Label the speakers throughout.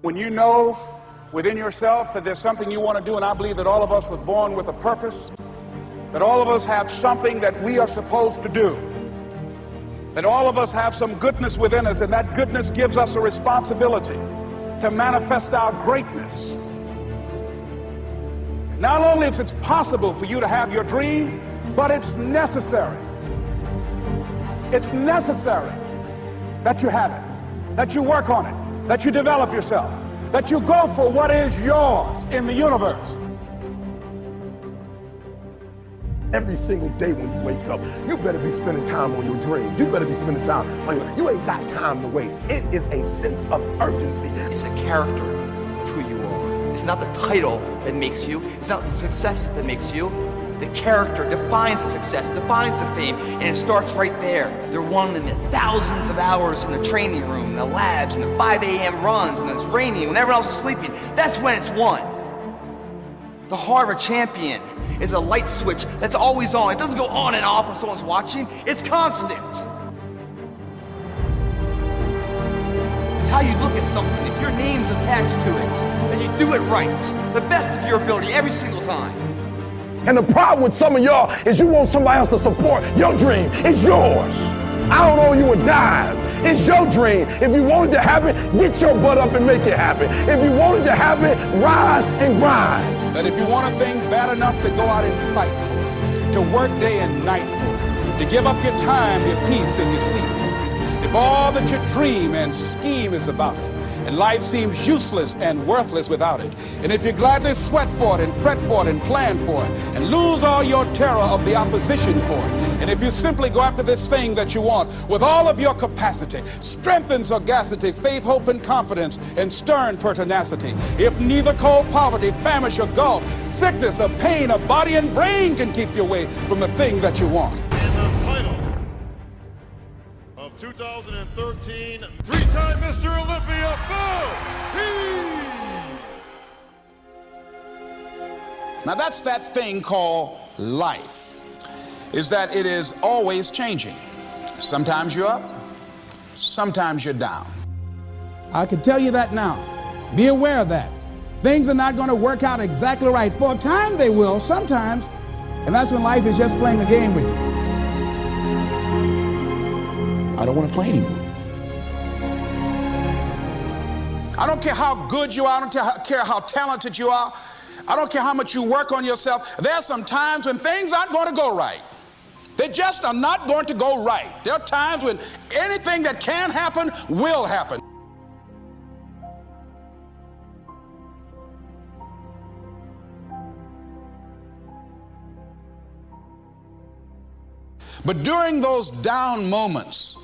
Speaker 1: When you know within yourself that there's something you want to do, and I believe that all of us were born with a purpose, that all of us have something that we are supposed to do, that all of us have some goodness within us, and that goodness gives us a responsibility to manifest our greatness. Not only is it possible for you to have your dream, but it's necessary. It's necessary that you have it, that you work on it, that you develop yourself, that you go for what is yours in the universe.
Speaker 2: Every single day when you wake up, you better be spending time on your dreams. You better be spending time on you ain't got time to waste. It is a sense of urgency.
Speaker 3: It's a character of who you are. It's not the title that makes you. It's not the success that makes you. The character defines the success, defines the fame, and it starts right there. They're won in the thousands of hours in the training room, in the labs, in the 5 a.m. runs, and it's raining when everyone else is sleeping. That's when it's won. The heart of a champion is a light switch that's always on. It doesn't go on and off when someone's watching. It's constant. It's how you look at something. If your name's attached to it, and you do it right, the best of your ability every single time.
Speaker 2: And the problem with some of y'all is you want somebody else to support your dream. It's yours. I don't owe you a dime. It's your dream. If you want it to happen, get your butt up and make it happen. If you want it to happen, rise and grind.
Speaker 1: That if you want a thing bad enough to go out and fight for it, to work day and night for it, to give up your time, your peace, and your sleep for it, if all that you dream and scheme is about it, and life seems useless and worthless without it, and if you gladly sweat for it and fret for it and plan for it and lose all your terror of the opposition for it, and if you simply go after this thing that you want with all of your capacity, strength and sagacity, faith, hope, and confidence, and stern pertinacity, if neither cold poverty, famish, or gulf, sickness or pain of body and brain can keep you away from the thing that you want.
Speaker 4: And the title of 2013, three-time Mr. Olympia, Phil Heath.
Speaker 1: Now that's that thing called life, is that it is always changing. Sometimes you're up, sometimes you're down. I can tell you that now. Be aware of that. Things are not going to work out exactly right. For a time they will, sometimes, and that's when life is just playing a game with you. I don't want to play anymore. I don't care how good you are. I don't care how talented you are. I don't care how much you work on yourself. There are some times when things aren't going to go right. They just are not going to go right. There are times when anything that can happen will happen. But during those down moments,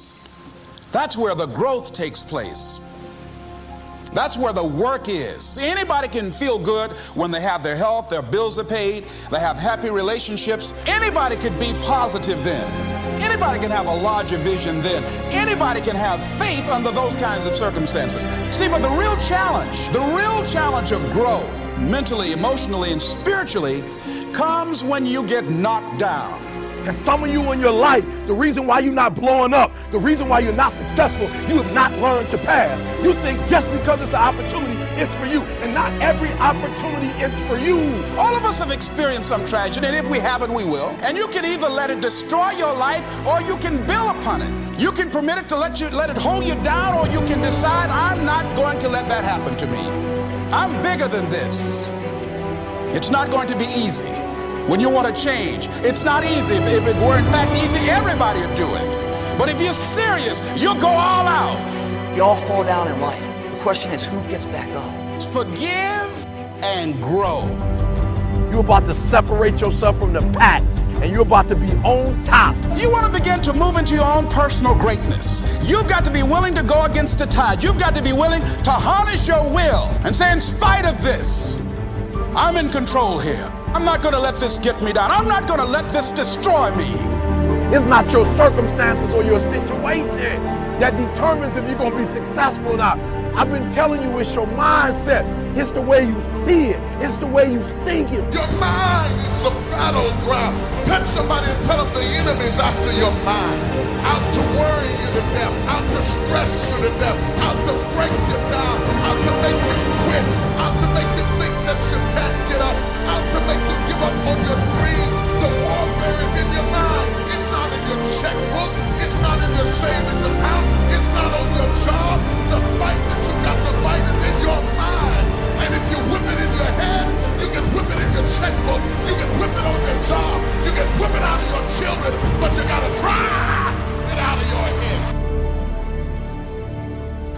Speaker 1: that's where the growth takes place. That's where the work is. See, anybody can feel good when they have their health, their bills are paid, they have happy relationships. Anybody can be positive then. Anybody can have a larger vision then. Anybody can have faith under those kinds of circumstances. See, but the real challenge of growth, mentally, emotionally, and spiritually, comes when you get knocked down.
Speaker 2: And some of you in your life, the reason why you're not blowing up, the reason why you're not successful, you have not learned to pass. You think just because it's an opportunity, it's for you. And not every opportunity is for you.
Speaker 1: All of us have experienced some tragedy, and if we haven't, we will. And you can either let it destroy your life, or you can build upon it. You can permit it to let it hold you down, or you can decide, I'm not going to let that happen to me. I'm bigger than this. It's not going to be easy. When you want to change, it's not easy. If it were in fact easy, everybody would do it. But if you're serious, you'll go all out.
Speaker 3: We all fall down in life. The question is, who gets back up?
Speaker 1: Forgive and grow.
Speaker 2: You're about to separate yourself from the pack, and you're about to be on top.
Speaker 1: If you want to begin to move into your own personal greatness, you've got to be willing to go against the tide. You've got to be willing to harness your will and say, in spite of this, I'm in control here. I'm not going to let this get me down. I'm not going to let this destroy me.
Speaker 2: It's not your circumstances or your situation that determines if you're going to be successful or not. I've been telling you, it's your mindset. It's the way you see it. It's the way you think it.
Speaker 4: Your mind is a battleground. Touch somebody and tell them the enemy's after your mind. Out to worry you to death. Out to stress you to death. Out to break you down. Out to make you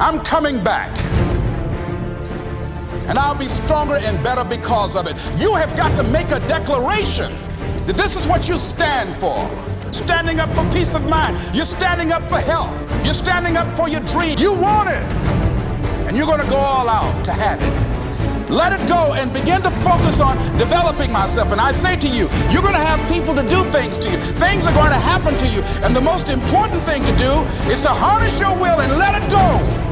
Speaker 1: I'm coming back. And I'll be stronger and better because of it. You have got to make a declaration that this is what you stand for. Standing up for peace of mind. You're standing up for health. You're standing up for your dream. You want it. And you're going to go all out to have it. Let it go and begin to focus on developing myself. And I say to you, you're going to have people to do things to you. Things are going to happen to you. And the most important thing to do is to harness your will and let it go.